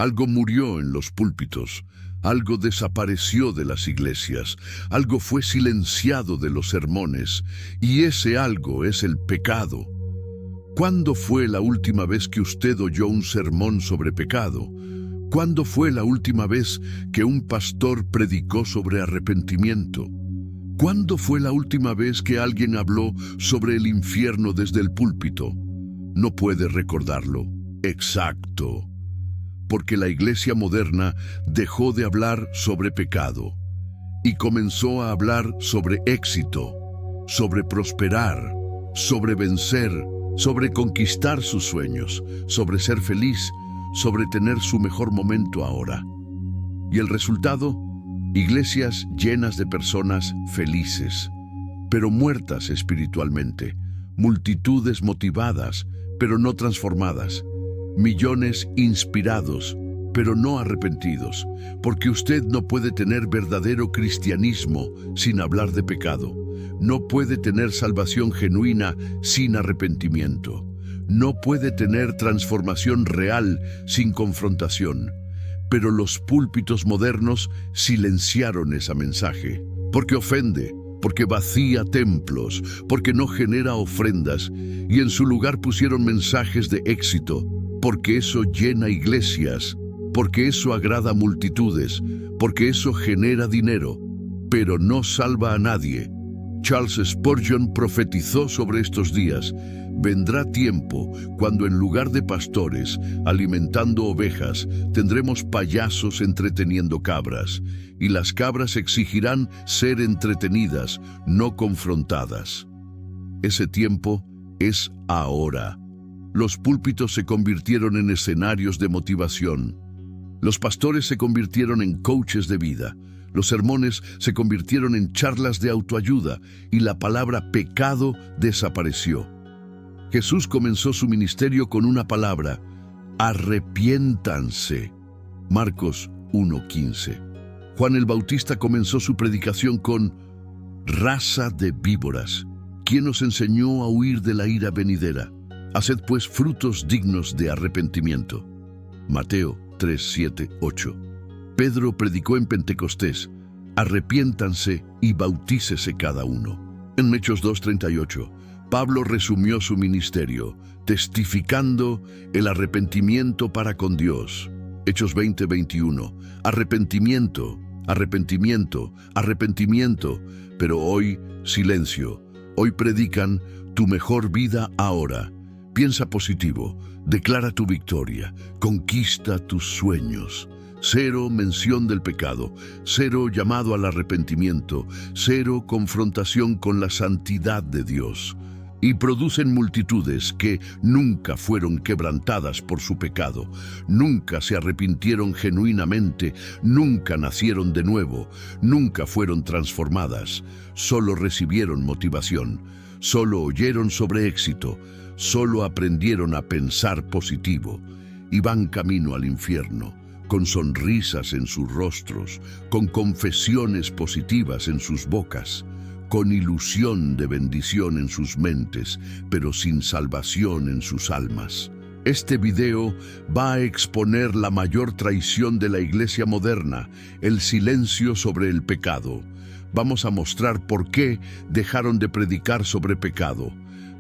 Algo murió en los púlpitos, algo desapareció de las iglesias, algo fue silenciado de los sermones, y ese algo es el pecado. ¿Cuándo fue la última vez que usted oyó un sermón sobre pecado? ¿Cuándo fue la última vez que un pastor predicó sobre arrepentimiento? ¿Cuándo fue la última vez que alguien habló sobre el infierno desde el púlpito? No puede recordarlo. Exacto. Porque la iglesia moderna dejó de hablar sobre pecado y comenzó a hablar sobre éxito, sobre prosperar, sobre vencer, sobre conquistar sus sueños, sobre ser feliz, sobre tener su mejor momento ahora. ¿Y el resultado? Iglesias llenas de personas felices, pero muertas espiritualmente, multitudes motivadas, pero no transformadas, millones inspirados, pero no arrepentidos, porque usted no puede tener verdadero cristianismo sin hablar de pecado. No puede tener salvación genuina sin arrepentimiento. No puede tener transformación real sin confrontación. Pero los púlpitos modernos silenciaron ese mensaje, porque ofende, porque vacía templos, porque no genera ofrendas, y en su lugar pusieron mensajes de éxito, porque eso llena iglesias, porque eso agrada a multitudes, porque eso genera dinero, pero no salva a nadie. Charles Spurgeon profetizó sobre estos días: vendrá tiempo cuando en lugar de pastores alimentando ovejas, tendremos payasos entreteniendo cabras, y las cabras exigirán ser entretenidas, no confrontadas. Ese tiempo es ahora. Los púlpitos se convirtieron en escenarios de motivación. Los pastores se convirtieron en coaches de vida. Los sermones se convirtieron en charlas de autoayuda y la palabra pecado desapareció. Jesús comenzó su ministerio con una palabra: arrepiéntanse. Marcos 1:15. Juan el Bautista comenzó su predicación con: raza de víboras, ¿quién os enseñó a huir de la ira venidera? Haced pues frutos dignos de arrepentimiento. Mateo 3, 7, 8. Pedro predicó en Pentecostés: arrepiéntanse y bautícese cada uno. En Hechos 2:38, Pablo resumió su ministerio, testificando el arrepentimiento para con Dios. Hechos 20:21, arrepentimiento, arrepentimiento, arrepentimiento, pero hoy silencio. Hoy predican: tu mejor vida ahora. Piensa positivo, declara tu victoria, conquista tus sueños. Cero mención del pecado, cero llamado al arrepentimiento, cero confrontación con la santidad de Dios. Y producen multitudes que nunca fueron quebrantadas por su pecado, nunca se arrepintieron genuinamente, nunca nacieron de nuevo, nunca fueron transformadas, solo recibieron motivación, solo oyeron sobre éxito, solo aprendieron a pensar positivo y van camino al infierno, con sonrisas en sus rostros, con confesiones positivas en sus bocas, con ilusión de bendición en sus mentes, pero sin salvación en sus almas. Este video va a exponer la mayor traición de la iglesia moderna, el silencio sobre el pecado. Vamos a mostrar por qué dejaron de predicar sobre pecado.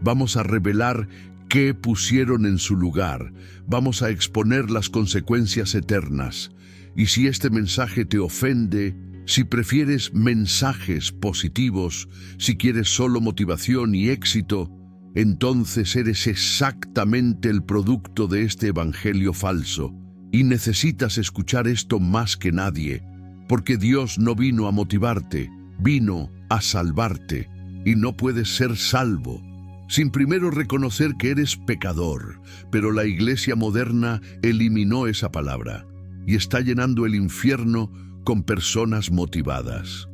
Vamos a revelar qué pusieron en su lugar. Vamos a exponer las consecuencias eternas. Y si este mensaje te ofende, si prefieres mensajes positivos, si quieres solo motivación y éxito, entonces eres exactamente el producto de este evangelio falso. Y necesitas escuchar esto más que nadie, porque Dios no vino a motivarte, vino a salvarte. Y no puedes ser salvo sin primero reconocer que eres pecador, pero la iglesia moderna eliminó esa palabra y está llenando el infierno con personas motivadas.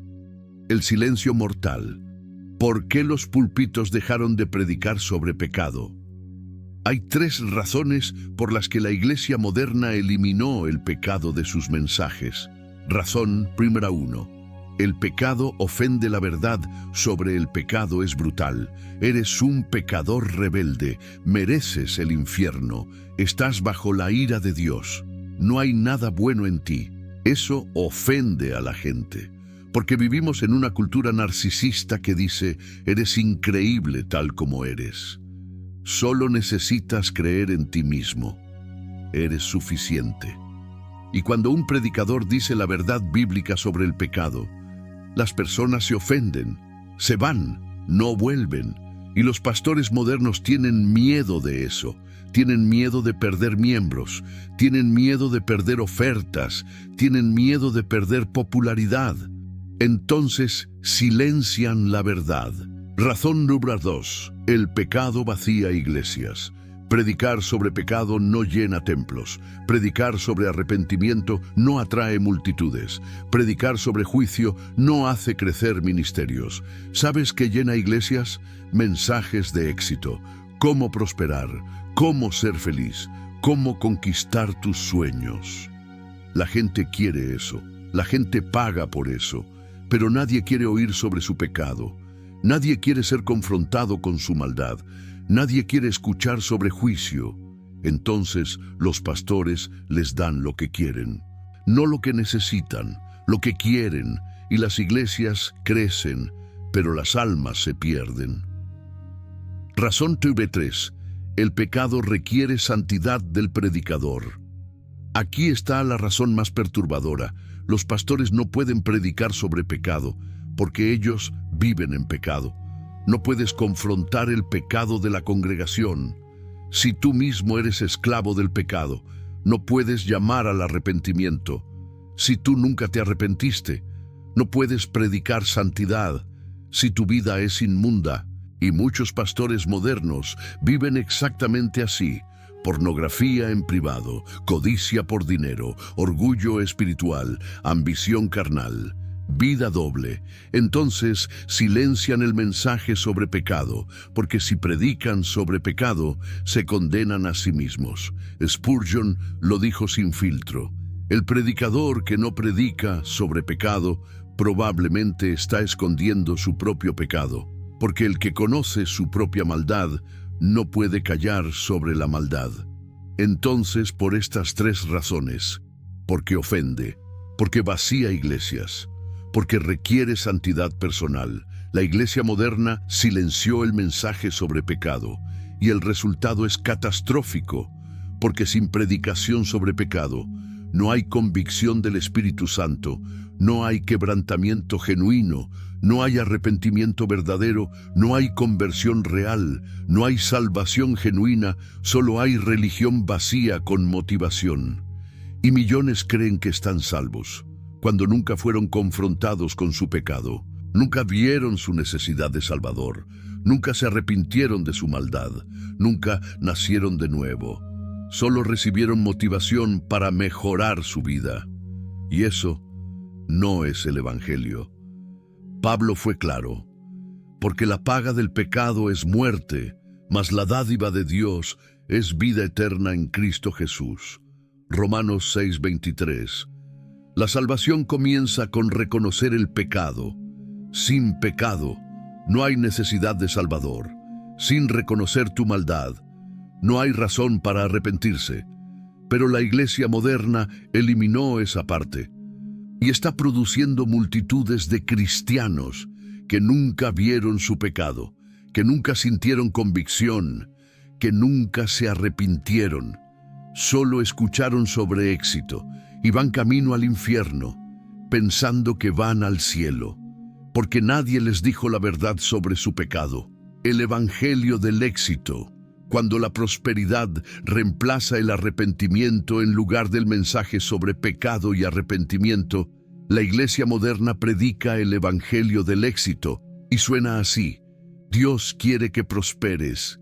El silencio mortal. ¿Por qué los púlpitos dejaron de predicar sobre pecado? Hay 3 razones por las que la iglesia moderna eliminó el pecado de sus mensajes. Razón primera 1. El pecado ofende. La verdad sobre el pecado es brutal. Eres un pecador rebelde, mereces el infierno, estás bajo la ira de Dios. no hay nada bueno en ti. Eso ofende a la gente, porque vivimos en una cultura narcisista que dice, eres increíble tal como eres. Solo necesitas creer en ti mismo. Eres suficiente. Y cuando un predicador dice la verdad bíblica sobre el pecado, las personas se ofenden, se van, no vuelven. Y los pastores modernos tienen miedo de eso. Tienen miedo de perder miembros, tienen miedo de perder ofertas, tienen miedo de perder popularidad. Entonces silencian la verdad. Razón número 2. El pecado vacía iglesias. Predicar sobre pecado no llena templos. Predicar sobre arrepentimiento no atrae multitudes. Predicar sobre juicio no hace crecer ministerios. ¿Sabes qué llena iglesias? Mensajes de éxito. Cómo prosperar, cómo ser feliz, cómo conquistar tus sueños. La gente quiere eso. La gente paga por eso. Pero nadie quiere oír sobre su pecado. Nadie quiere ser confrontado con su maldad. Nadie quiere escuchar sobre juicio. Entonces los pastores les dan lo que quieren. No lo que necesitan, lo que quieren. Y las iglesias crecen, pero las almas se pierden. Razón número 3. El pecado requiere santidad del predicador. Aquí está la razón más perturbadora. Los pastores no pueden predicar sobre pecado, porque ellos viven en pecado. No puedes confrontar el pecado de la congregación. Si tú mismo eres esclavo del pecado, no puedes llamar al arrepentimiento. Si tú nunca te arrepentiste, no puedes predicar santidad. Si tu vida es inmunda, y muchos pastores modernos viven exactamente así: pornografía en privado, codicia por dinero, orgullo espiritual, ambición carnal, vida doble. Entonces silencian el mensaje sobre pecado, porque si predican sobre pecado, se condenan a sí mismos. Spurgeon lo dijo sin filtro: el predicador que no predica sobre pecado probablemente está escondiendo su propio pecado, porque el que conoce su propia maldad no puede callar sobre la maldad. Entonces, por estas 3 razones: porque ofende, porque vacía iglesias, porque requiere santidad personal, la iglesia moderna silenció el mensaje sobre pecado, y el resultado es catastrófico, porque sin predicación sobre pecado no hay convicción del Espíritu Santo, no hay quebrantamiento genuino, no hay arrepentimiento verdadero, no hay conversión real, no hay salvación genuina, solo hay religión vacía con motivación. Y millones creen que están salvos, cuando nunca fueron confrontados con su pecado, nunca vieron su necesidad de Salvador, nunca se arrepintieron de su maldad, nunca nacieron de nuevo. Solo recibieron motivación para mejorar su vida. Y eso no es el Evangelio. Pablo fue claro: porque la paga del pecado es muerte, mas la dádiva de Dios es vida eterna en Cristo Jesús. Romanos 6:23. La salvación comienza con reconocer el pecado. Sin pecado no hay necesidad de Salvador. Sin reconocer tu maldad, no hay razón para arrepentirse. Pero la iglesia moderna eliminó esa parte y está produciendo multitudes de cristianos que nunca vieron su pecado, que nunca sintieron convicción, que nunca se arrepintieron. Solo escucharon sobre éxito y van camino al infierno, pensando que van al cielo, porque nadie les dijo la verdad sobre su pecado. El evangelio del éxito, cuando la prosperidad reemplaza el arrepentimiento en lugar del mensaje sobre pecado y arrepentimiento, la iglesia moderna predica el evangelio del éxito y suena así: Dios quiere que prosperes,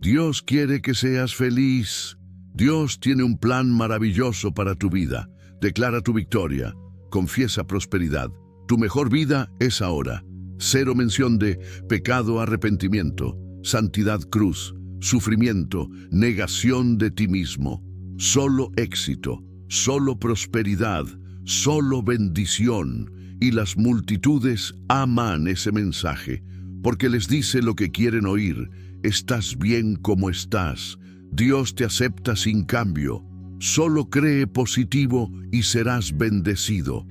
Dios quiere que seas feliz, Dios tiene un plan maravilloso para tu vida, declara tu victoria, confiesa prosperidad, tu mejor vida es ahora. Cero mención de pecado, arrepentimiento, santidad, cruz, sufrimiento, negación de ti mismo. Solo éxito, solo prosperidad, solo bendición. Y las multitudes aman ese mensaje, porque les dice lo que quieren oír: estás bien como estás, Dios te acepta sin cambio, Solo cree positivo y serás bendecido.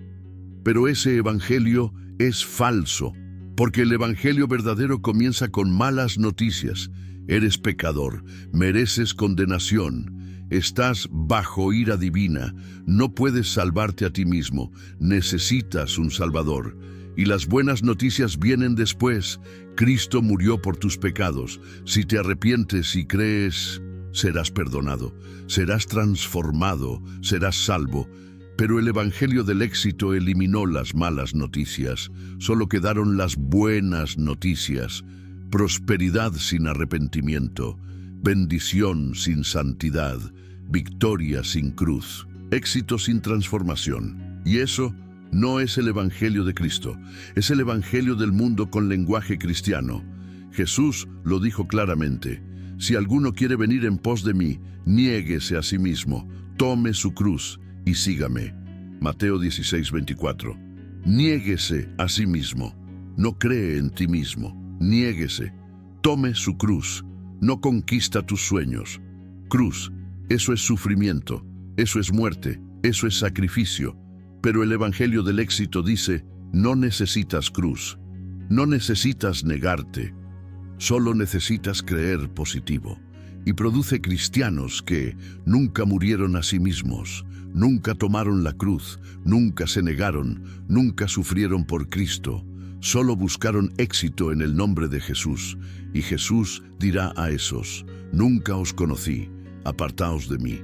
Pero ese evangelio es falso, porque el evangelio verdadero comienza con malas noticias. Eres pecador, mereces condenación, estás bajo ira divina, no puedes salvarte a ti mismo, necesitas un Salvador. Y las buenas noticias vienen después. Cristo murió por tus pecados. Si te arrepientes y crees, serás perdonado, serás transformado, serás salvo. Pero el evangelio del éxito eliminó las malas noticias. Solo quedaron las buenas noticias. Prosperidad sin arrepentimiento, bendición sin santidad, victoria sin cruz, éxito sin transformación. Y eso no es el evangelio de Cristo, es el evangelio del mundo con lenguaje cristiano. Jesús lo dijo claramente: si alguno quiere venir en pos de mí, niéguese a sí mismo, tome su cruz y sígame. Mateo 16:24. Niéguese a sí mismo, no cree en ti mismo. Niéguese, tome su cruz, no conquista tus sueños. Cruz, eso es sufrimiento, eso es muerte, eso es sacrificio. Pero el evangelio del éxito dice: no necesitas cruz, no necesitas negarte, solo necesitas creer positivo. Y produce cristianos que nunca murieron a sí mismos, nunca tomaron la cruz, nunca se negaron, nunca sufrieron por Cristo. Solo buscaron éxito en el nombre de Jesús, y Jesús dirá a esos: nunca os conocí, apartaos de mí.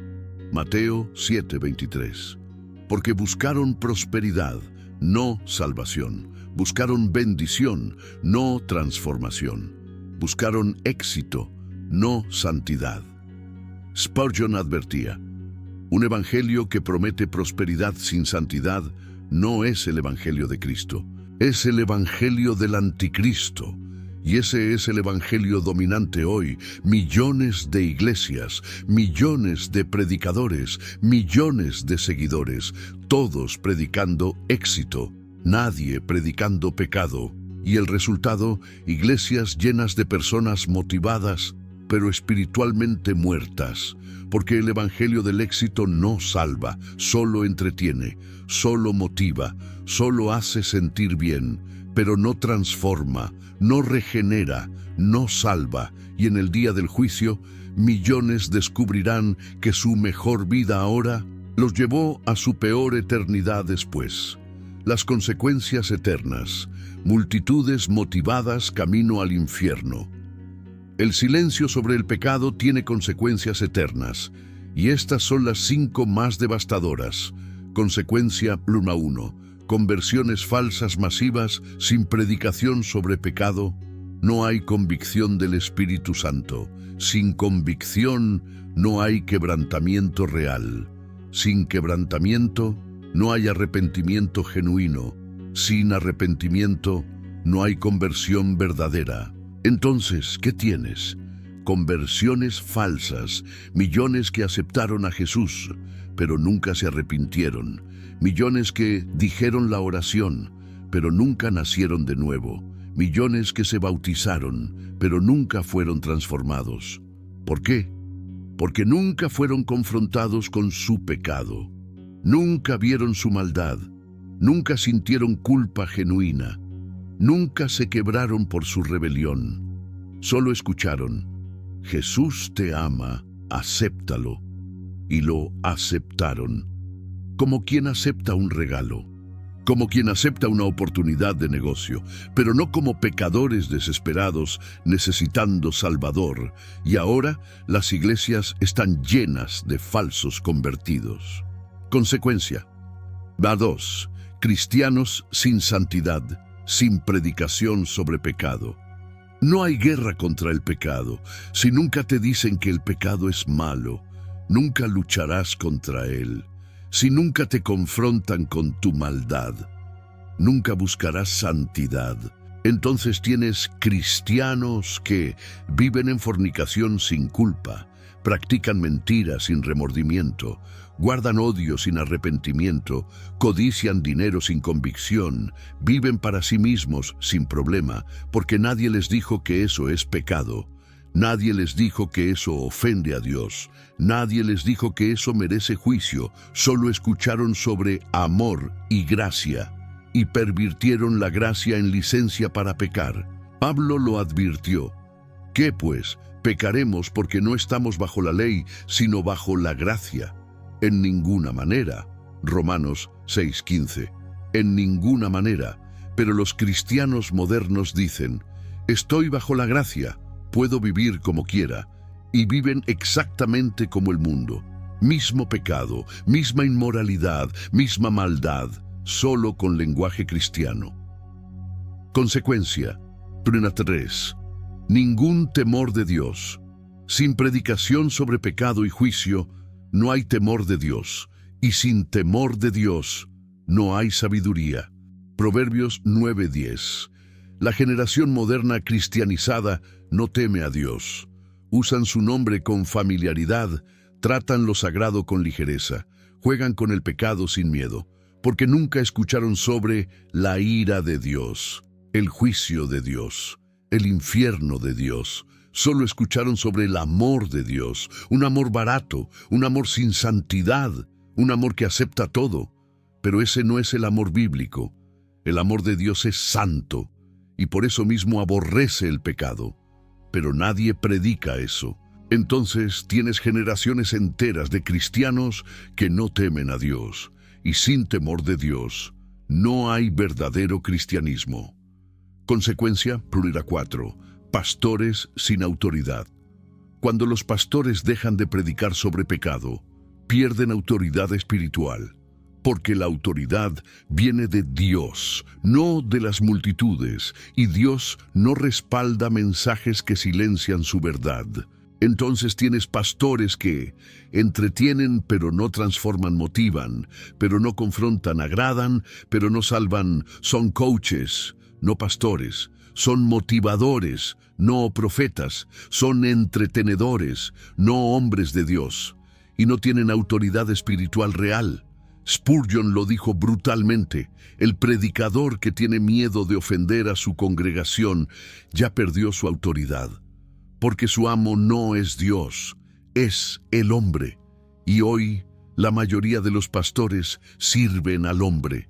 Mateo 7:23. Porque buscaron prosperidad, no salvación. Buscaron bendición, no transformación. Buscaron éxito, no santidad. Spurgeon advertía: un evangelio que promete prosperidad sin santidad no es el evangelio de Cristo. Es el evangelio del anticristo, y ese es el evangelio dominante hoy. Millones de iglesias, millones de predicadores, millones de seguidores, todos predicando éxito, nadie predicando pecado. Y el resultado, iglesias llenas de personas motivadas, pero espiritualmente muertas, porque el evangelio del éxito no salva, solo entretiene, solo motiva, solo hace sentir bien, pero no transforma, no regenera, no salva. Y en el día del juicio, millones descubrirán que su mejor vida ahora los llevó a su peor eternidad después. Las consecuencias eternas, multitudes motivadas camino al infierno. El silencio sobre el pecado tiene consecuencias eternas, y estas son las 5 más devastadoras. Consecuencia número 1. Conversiones falsas masivas sin predicación sobre pecado. No hay convicción del Espíritu Santo. Sin convicción no hay quebrantamiento real. Sin quebrantamiento no hay arrepentimiento genuino. Sin arrepentimiento no hay conversión verdadera. Entonces, ¿qué tienes? Conversiones falsas, millones que aceptaron a Jesús, pero nunca se arrepintieron, millones que dijeron la oración, pero nunca nacieron de nuevo, millones que se bautizaron, pero nunca fueron transformados. ¿Por qué? Porque nunca fueron confrontados con su pecado, nunca vieron su maldad, nunca sintieron culpa genuina, nunca se quebraron por su rebelión. Solo escucharon: Jesús te ama, acéptalo. Y lo aceptaron, como quien acepta un regalo, como quien acepta una oportunidad de negocio, pero no como pecadores desesperados necesitando Salvador. Y ahora las iglesias están llenas de falsos convertidos. Consecuencia. Va 2. Cristianos sin santidad, sin predicación sobre pecado. No hay guerra contra el pecado. Si nunca te dicen que el pecado es malo, nunca lucharás contra él. Si nunca te confrontan con tu maldad, nunca buscarás santidad. Entonces tienes cristianos que viven en fornicación sin culpa, practican mentiras sin remordimiento, guardan odio sin arrepentimiento, codician dinero sin convicción, viven para sí mismos sin problema, porque nadie les dijo que eso es pecado. Nadie les dijo que eso ofende a Dios. Nadie les dijo que eso merece juicio. Solo escucharon sobre amor y gracia y pervirtieron la gracia en licencia para pecar. Pablo lo advirtió. ¿Qué pues? Pecaremos porque no estamos bajo la ley, sino bajo la gracia. En ninguna manera. Romanos 6:15. En ninguna manera. Pero los cristianos modernos dicen, estoy bajo la gracia, puedo vivir como quiera, y viven exactamente como el mundo. Mismo pecado, misma inmoralidad, misma maldad, solo con lenguaje cristiano. Consecuencia, 3. Ningún temor de Dios. Sin predicación sobre pecado y juicio, no hay temor de Dios, y sin temor de Dios, no hay sabiduría. Proverbios 9:10. La generación moderna cristianizada no teme a Dios. Usan su nombre con familiaridad, tratan lo sagrado con ligereza, juegan con el pecado sin miedo, porque nunca escucharon sobre la ira de Dios, el juicio de Dios, el infierno de Dios. Solo escucharon sobre el amor de Dios, un amor barato, un amor sin santidad, un amor que acepta todo. Pero ese no es el amor bíblico. El amor de Dios es santo y por eso mismo aborrece el pecado. Pero nadie predica eso. Entonces tienes generaciones enteras de cristianos que no temen a Dios. Y sin temor de Dios, no hay verdadero cristianismo. Consecuencia, 4. Pastores sin autoridad. Cuando los pastores dejan de predicar sobre pecado, pierden autoridad espiritual. Porque la autoridad viene de Dios, no de las multitudes, y Dios no respalda mensajes que silencian su verdad. Entonces tienes pastores que entretienen pero no transforman, motivan, pero no confrontan, agradan, pero no salvan, son coaches, no pastores, son motivadores, no profetas, son entretenedores, no hombres de Dios, y no tienen autoridad espiritual real. Spurgeon lo dijo brutalmente, el predicador que tiene miedo de ofender a su congregación ya perdió su autoridad, porque su amo no es Dios, es el hombre. Y hoy la mayoría de los pastores sirven al hombre,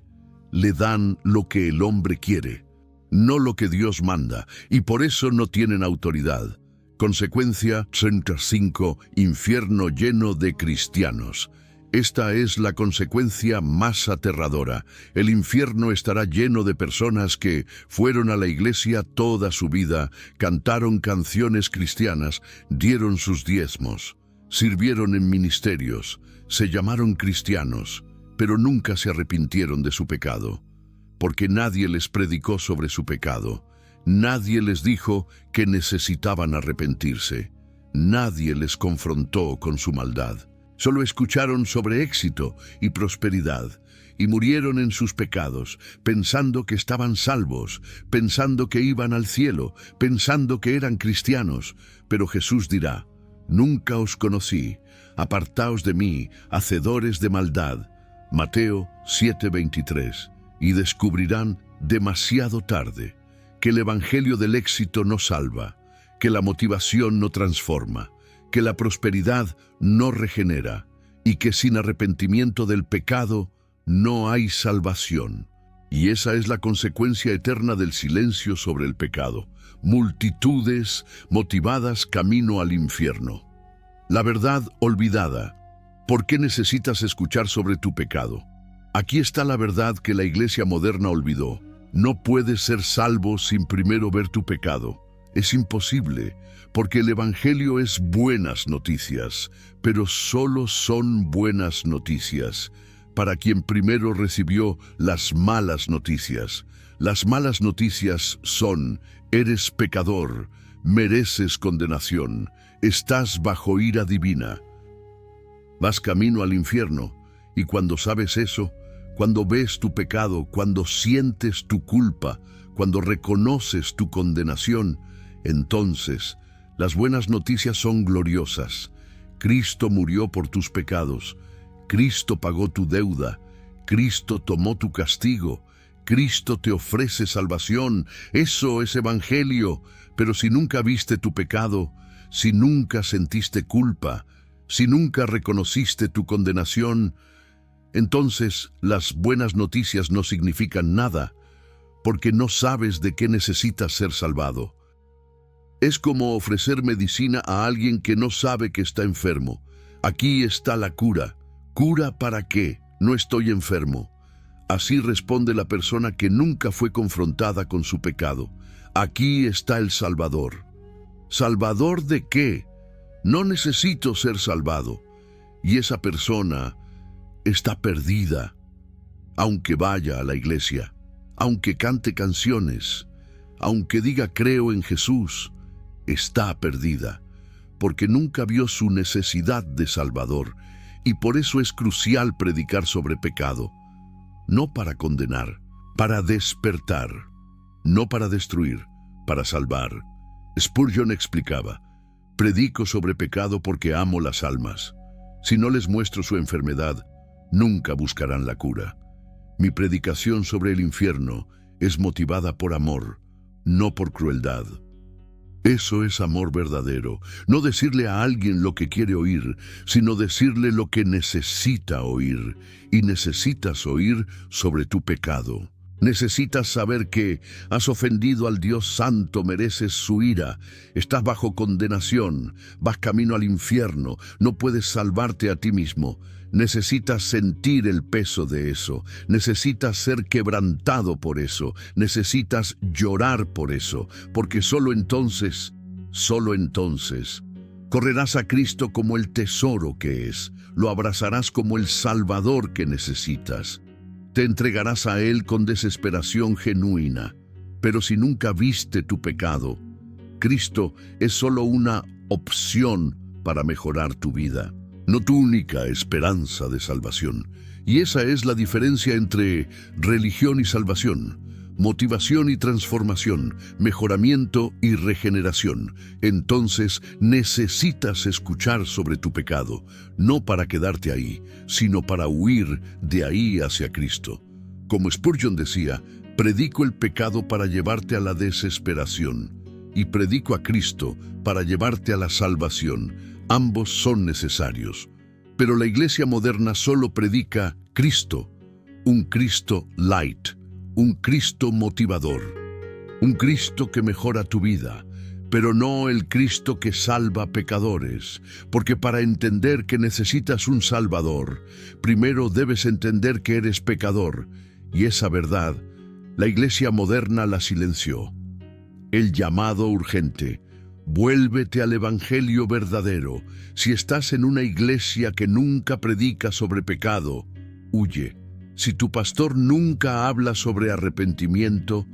le dan lo que el hombre quiere, no lo que Dios manda, y por eso no tienen autoridad. Consecuencia, 35, infierno lleno de cristianos. Esta es la consecuencia más aterradora. El infierno estará lleno de personas que fueron a la iglesia toda su vida, cantaron canciones cristianas, dieron sus diezmos, sirvieron en ministerios, se llamaron cristianos, pero nunca se arrepintieron de su pecado, porque nadie les predicó sobre su pecado, nadie les dijo que necesitaban arrepentirse, nadie les confrontó con su maldad. Solo escucharon sobre éxito y prosperidad, y murieron en sus pecados, pensando que estaban salvos, pensando que iban al cielo, pensando que eran cristianos. Pero Jesús dirá, nunca os conocí, apartaos de mí, hacedores de maldad. Mateo 7:23. Y descubrirán demasiado tarde que el evangelio del éxito no salva, que la motivación no transforma, que la prosperidad no regenera y que sin arrepentimiento del pecado no hay salvación. Y esa es la consecuencia eterna del silencio sobre el pecado. Multitudes motivadas camino al infierno. La verdad olvidada. ¿Por qué necesitas escuchar sobre tu pecado? Aquí está la verdad que la iglesia moderna olvidó. No puedes ser salvo sin primero ver tu pecado. Es imposible, porque el evangelio es buenas noticias, pero solo son buenas noticias para quien primero recibió las malas noticias. Las malas noticias son, eres pecador, mereces condenación, estás bajo ira divina. Vas camino al infierno, y cuando sabes eso, cuando ves tu pecado, cuando sientes tu culpa, cuando reconoces tu condenación, entonces las buenas noticias son gloriosas. Cristo murió por tus pecados, Cristo pagó tu deuda, Cristo tomó tu castigo, Cristo te ofrece salvación. Eso es evangelio. Pero si nunca viste tu pecado, si nunca sentiste culpa, si nunca reconociste tu condenación, entonces las buenas noticias no significan nada, porque no sabes de qué necesitas ser salvado. Es como ofrecer medicina a alguien que no sabe que está enfermo. Aquí está la cura. ¿Cura para qué? No estoy enfermo. Así responde la persona que nunca fue confrontada con su pecado. Aquí está el Salvador. ¿Salvador de qué? No necesito ser salvado. Y esa persona está perdida. Aunque vaya a la iglesia, aunque cante canciones, aunque diga creo en Jesús, está perdida, porque nunca vio su necesidad de Salvador, y por eso es crucial predicar sobre pecado, no para condenar, para despertar, no para destruir, para salvar. Spurgeon explicaba, predico sobre pecado porque amo las almas. Si no les muestro su enfermedad, nunca buscarán la cura. Mi predicación sobre el infierno es motivada por amor, no por crueldad. Eso es amor verdadero, no decirle a alguien lo que quiere oír, sino decirle lo que necesita oír, y necesitas oír sobre tu pecado. Necesitas saber que has ofendido al Dios Santo, mereces su ira, estás bajo condenación, vas camino al infierno, no puedes salvarte a ti mismo. Necesitas sentir el peso de eso, necesitas ser quebrantado por eso, necesitas llorar por eso, porque solo entonces, correrás a Cristo como el tesoro que es, lo abrazarás como el Salvador que necesitas. Te entregarás a Él con desesperación genuina, pero si nunca viste tu pecado, Cristo es solo una opción para mejorar tu vida, no tu única esperanza de salvación. Y esa es la diferencia entre religión y salvación, motivación y transformación, mejoramiento y regeneración. Entonces necesitas escuchar sobre tu pecado, no para quedarte ahí, sino para huir de ahí hacia Cristo. Como Spurgeon decía, predico el pecado para llevarte a la desesperación, y predico a Cristo para llevarte a la salvación. Ambos son necesarios. Pero la iglesia moderna solo predica Cristo, un Cristo light, un Cristo motivador, un Cristo que mejora tu vida, pero no el Cristo que salva pecadores, porque para entender que necesitas un Salvador, primero debes entender que eres pecador, y esa verdad, la iglesia moderna la silenció. El llamado urgente: vuélvete al Evangelio verdadero. Si estás en una iglesia que nunca predica sobre pecado, huye. Si tu pastor nunca habla sobre arrepentimiento,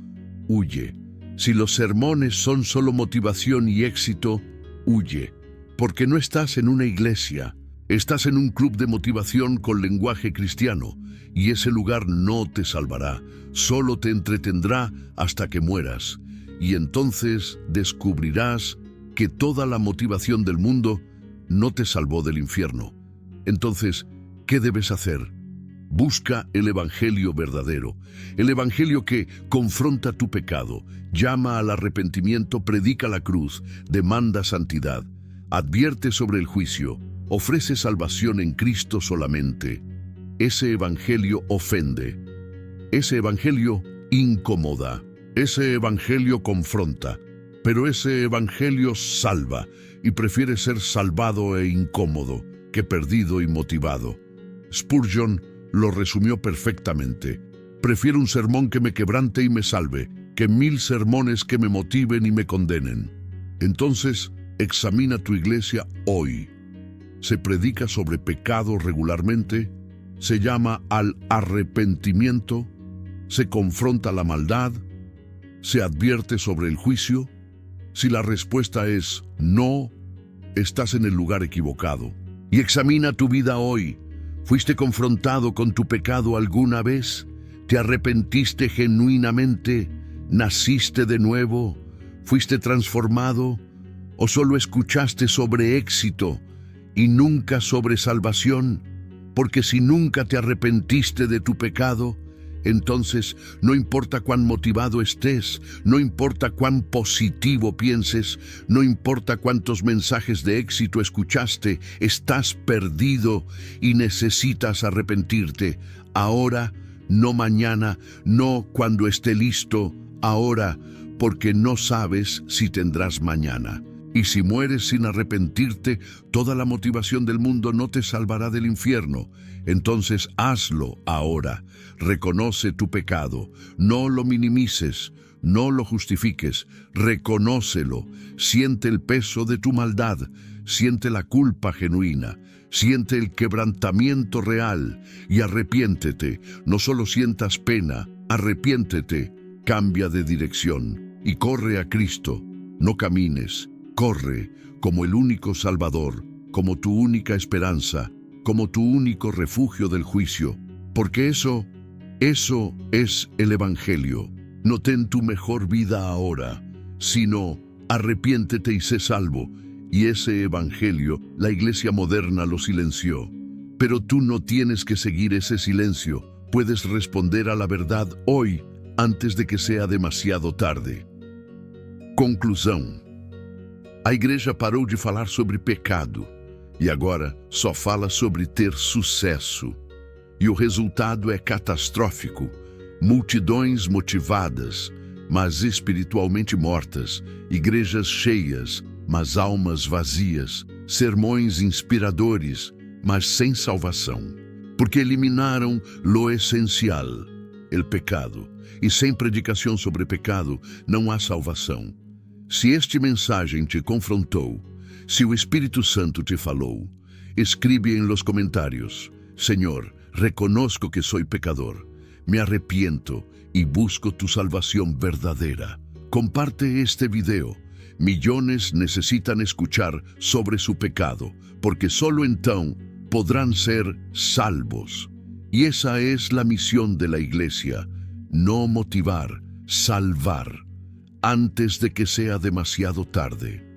huye. Si los sermones son solo motivación y éxito, huye. Porque no estás en una iglesia, estás en un club de motivación con lenguaje cristiano, y ese lugar no te salvará, solo te entretendrá hasta que mueras. Y entonces descubrirás que toda la motivación del mundo no te salvó del infierno. Entonces, ¿qué debes hacer? Busca el Evangelio verdadero, el Evangelio que confronta tu pecado, llama al arrepentimiento, predica la cruz, demanda santidad, advierte sobre el juicio, ofrece salvación en Cristo solamente. Ese Evangelio ofende, ese Evangelio incomoda, ese Evangelio confronta, pero ese Evangelio salva, y prefiere ser salvado e incómodo que perdido y motivado. Spurgeon lo resumió perfectamente. Prefiero un sermón que me quebrante y me salve, que 1000 sermones que me motiven y me condenen. Entonces, examina tu iglesia hoy. ¿Se predica sobre pecado regularmente? ¿Se llama al arrepentimiento? ¿Se confronta la maldad? ¿Se advierte sobre el juicio? Si la respuesta es no, estás en el lugar equivocado. Y examina tu vida hoy. ¿Fuiste confrontado con tu pecado alguna vez? ¿Te arrepentiste genuinamente? ¿Naciste de nuevo? ¿Fuiste transformado? ¿O solo escuchaste sobre éxito y nunca sobre salvación? Porque si nunca te arrepentiste de tu pecado, Entonces, no importa cuán motivado estés, no importa cuán positivo pienses, no importa cuántos mensajes de éxito escuchaste, estás perdido y necesitas arrepentirte. Ahora, no mañana, no cuando esté listo, ahora, porque no sabes si tendrás mañana. Y si mueres sin arrepentirte, toda la motivación del mundo no te salvará del infierno. Entonces hazlo ahora. Reconoce tu pecado. No lo minimices. No lo justifiques. Reconócelo. Siente el peso de tu maldad. Siente la culpa genuina. Siente el quebrantamiento real. Y arrepiéntete. No solo sientas pena. Arrepiéntete. Cambia de dirección. Y corre a Cristo. No camines. Corre como el único Salvador, como tu única esperanza, como tu único refugio del juicio, porque eso es el Evangelio. No ten tu mejor vida ahora, sino arrepiéntete y sé salvo. Y ese Evangelio, la iglesia moderna lo silenció. Pero tú no tienes que seguir ese silencio. Puedes responder a la verdad hoy, antes de que sea demasiado tarde. Conclusão. A igreja parou de falar sobre pecado e agora só fala sobre ter sucesso. E o resultado é catastrófico. Multidões motivadas, mas espiritualmente mortas, igrejas cheias, mas almas vazias, sermões inspiradores, mas sem salvação. Porque eliminaram lo essencial, el pecado. E sem predicação sobre pecado não há salvação. Se este mensagem te confrontou, se o Espírito Santo te falou, escribe en los comentários: Señor, reconozco que soy pecador, me arrepiento y busco tu salvación verdadera. Comparte este video. Millones necesitan escuchar sobre su pecado, porque solo então podrán ser salvos. Y esa es la misión de la iglesia: no motivar, salvar, antes de que sea demasiado tarde.